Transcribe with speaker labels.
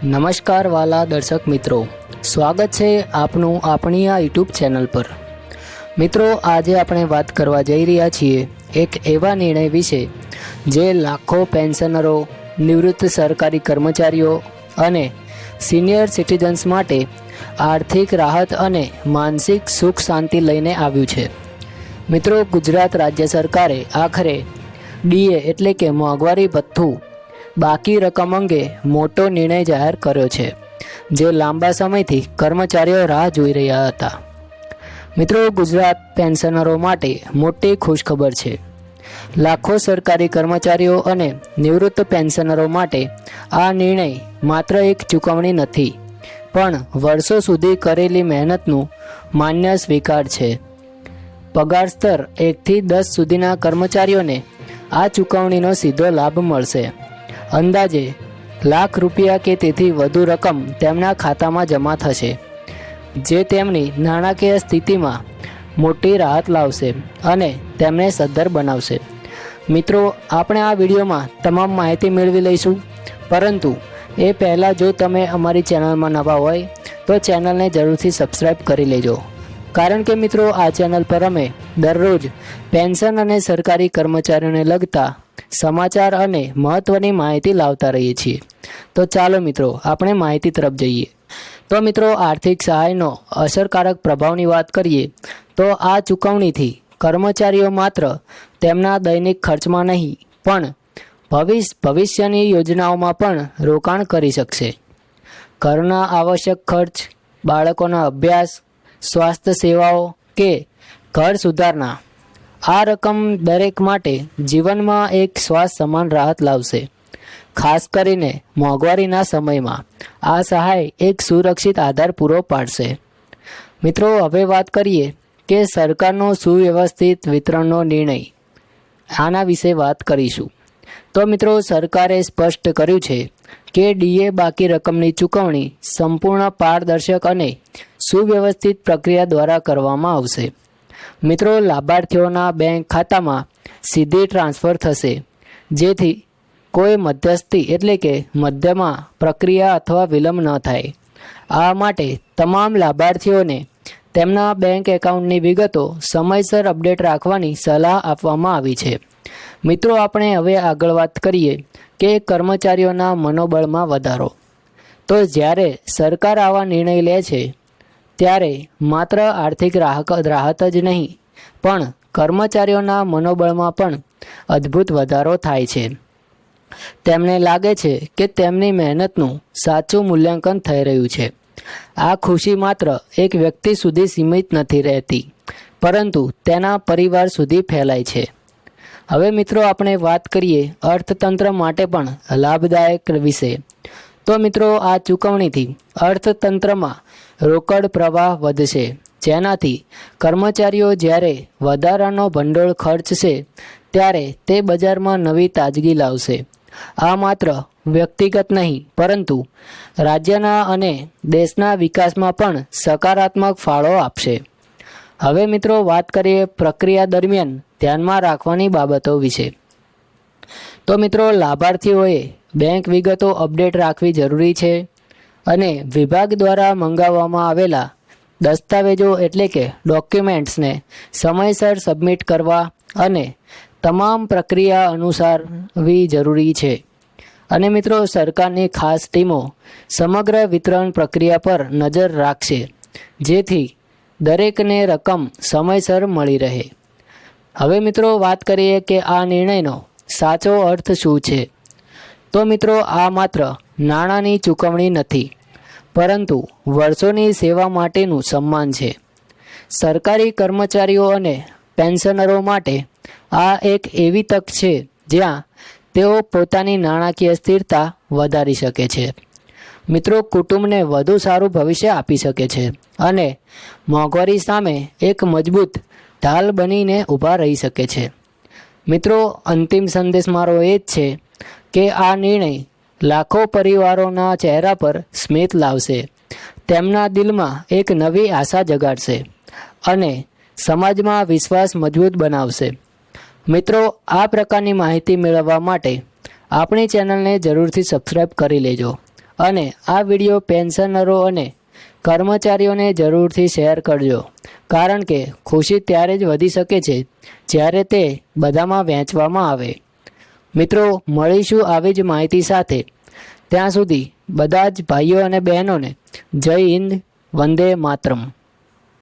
Speaker 1: નમસ્કાર વાલા દર્શક મિત્રો, સ્વાગત છે આપનું આપણી આ યુટ્યુબ ચેનલ પર। મિત્રો, આજે આપણે વાત કરવા જઈ રહ્યા છીએ એક એવા નિર્ણય વિશે જે લાખો પેન્શનરો, નિવૃત્ત સરકારી કર્મચારીઓ અને સિનિયર સિટીઝન્સ માટે આર્થિક રાહત અને માનસિક સુખ શાંતિ લઈને આવ્યું છે। મિત્રો, ગુજરાત રાજ્ય સરકારે આખરે ડીએ એટલે કે મોંઘવારી ભથ્થું બાકી રકમ અંગે મોટો નિર્ણય જાહેર કર્યો છે, જે લાંબા સમયથી કર્મચારીઓ રાહ જોઈ રહ્યા હતા। મિત્રો, ગુજરાત પેન્શનરો માટે મોટી ખુશખબર છે। લાખો સરકારી કર્મચારીઓ અને નિવૃત્ત પેન્શનરો માટે આ નિર્ણય માત્ર એક ચૂકવણી નથી, પણ વર્ષો સુધી કરેલી મહેનતનું માન્ય સ્વીકાર છે। પગાર સ્તર 1 થી 10 સુધીના કર્મચારીઓને આ ચૂકવણીનો સીધો લાભ મળશે। અંદાજે ₹1,00,000 કે તેથી વધુ રકમ તેમના ખાતામાં જમા થશે, જે તેમની નાણાકીય સ્થિતિમાં મોટી રાહત લાવશે અને તેમને સદ્ધર બનાવશે। મિત્રો, આપણે આ વિડીયોમાં તમામ માહિતી મેળવી લઈશું, પરંતુ એ પહેલાં જો તમે અમારી ચેનલમાં નવા હોય તો ચેનલને જરૂરથી સબસ્ક્રાઈબ કરી લેજો, કારણ કે મિત્રો, આ ચેનલ પર અમે દરરોજ પેન્શન અને સરકારી કર્મચારીઓને લગતા સમાચાર અને મહત્ત્વની માહિતી લાવતા રહીએ છીએ। તો ચાલો મિત્રો, આપણે માહિતી તરફ જઈએ। તો મિત્રો, આર્થિક સહાયનો અસરકારક પ્રભાવની વાત કરીએ તો આ ચૂકવણીથી કર્મચારીઓ માત્ર તેમના દૈનિક ખર્ચમાં નહીં, પણ ભવિષ્યની યોજનાઓમાં પણ રોકાણ કરી શકશે। ઘરના આવશ્યક ખર્ચ, બાળકોના અભ્યાસ, સ્વાસ્થ્ય સેવાઓ કે ઘર સુધારના, આ રકમ દરેક માટે જીવનમાં એક શ્વાસ સમાન રાહત લાવશે। ખાસ કરીને મોંઘવારીના સમયમાં આ સહાય એક સુરક્ષિત આધાર પૂરો પાડશે। મિત્રો, હવે વાત કરીએ કે સરકારનો સુવ્યવસ્થિત વિતરણનો નિર્ણય, આના વિશે વાત કરીશું। તો મિત્રો, સરકારે સ્પષ્ટ કર્યું છે કે ડીએ બાકી રકમની ચૂકવણી સંપૂર્ણ પારદર્શક અને સુવ્યવસ્થિત પ્રક્રિયા દ્વારા કરવામાં આવશે। મિત્રો, લાભાર્થીઓના બેંક ખાતામાં સીધી ટ્રાન્સફર થશે, જેથી કોઈ મધ્યસ્થી એટલે કે મધ્યમાં પ્રક્રિયા અથવા વિલંબ ન થાય। આ માટે તમામ લાભાર્થીઓને તેમના બેંક એકાઉન્ટની વિગતો સમયસર અપડેટ રાખવાની સલાહ આપવામાં આવી છે। મિત્રો, આપણે હવે આગળ વાત કરીએ કે કર્મચારીઓના મનોબળમાં વધારો। તો જ્યારે સરકાર આવા નિર્ણય લે છે ત્યારે માત્ર આર્થિક રાહત જ નહીં, પણ કર્મચારીઓના મનોબળમાં પણ અદ્ભુત વધારો થાય છે। તેમને લાગે છે કે તેમની મહેનતનું સાચું મૂલ્યાંકન થઈ રહ્યું છે। આ ખુશી માત્ર એક વ્યક્તિ સુધી સીમિત નથી રહેતી, પરંતુ તેના પરિવાર સુધી ફેલાય છે। હવે મિત્રો, આપણે વાત કરીએ અર્થતંત્ર માટે પણ લાભદાયક વિશે। તો મિત્રો, આ ચૂકવણીથી અર્થતંત્રમાં રોકડ પ્રવાહ વધશે, જેનાથી કર્મચારીઓ જ્યારે વધારાનો ભંડોળ ખર્ચશે ત્યારે તે બજારમાં નવી તાજગી લાવશે। આ માત્ર વ્યક્તિગત નહીં, પરંતુ રાજ્યના અને દેશના વિકાસમાં પણ સકારાત્મક ફાળો આપશે। હવે મિત્રો, વાત કરીએ પ્રક્રિયા દરમિયાન ધ્યાનમાં રાખવાની બાબતો વિશે। તો મિત્રો, લાભાર્થીઓએ બેંક વિગતો અપડેટ રાખવી જરૂરી છે અને વિભાગ દ્વારા મંગાવવામાં આવેલા દસ્તાવેજો એટલે કે ડોક્યુમેન્ટ્સને સમયસર સબમિટ કરવા અને તમામ પ્રક્રિયા અનુસરવી જરૂરી છે। અને મિત્રો, સરકારની ખાસ ટીમો સમગ્ર વિતરણ પ્રક્રિયા પર નજર રાખશે, જેથી દરેકને રકમ સમયસર મળી રહે। હવે મિત્રો, વાત કરીએ કે આ નિર્ણયનો સાચો અર્થ શું છે। તો મિત્રો, આ માત્ર નાણાંની ચૂકવણી નથી, પરંતુ વર્ષોની સેવા માટેનું સન્માન છે। સરકારી કર્મચારીઓ અને પેન્શનરો માટે આ એક એવી તક છે જ્યાં તેઓ પોતાની નાણાકીય સ્થિરતા વધારી શકે છે, મિત્રો, કુટુંબને વધુ સારું ભવિષ્ય આપી શકે છે અને મોંઘવારી સામે એક મજબૂત ઢાલ બનીને ઊભા રહી શકે છે। મિત્રો, અંતિમ સંદેશ મારો એ જ છે કે આ નિર્ણય લાખો પરિવારોના ચહેરા પર સ્મિત લાવશે, તેમના દિલમાં એક નવી આશા જગાડશે અને સમાજમાં વિશ્વાસ મજબૂત બનાવશે। મિત્રો, આ પ્રકારની માહિતી મેળવવા માટે આપણી ચેનલને જરૂરથી સબસ્ક્રાઈબ કરી લેજો અને આ વિડીયો પેન્શનરો અને કર્મચારીઓને જરૂરથી શેર કરજો, કારણ કે ખુશી ત્યારે જ વધી શકે છે જ્યારે તે બધામાં વહેંચવામાં આવે. મિત્રો, મળીશું આવી જ માહિતી સાથે. ત્યાં સુધી બધા જ ભાઈઓ અને બહેનોને જય હિન્દ, વંદે માતરમ.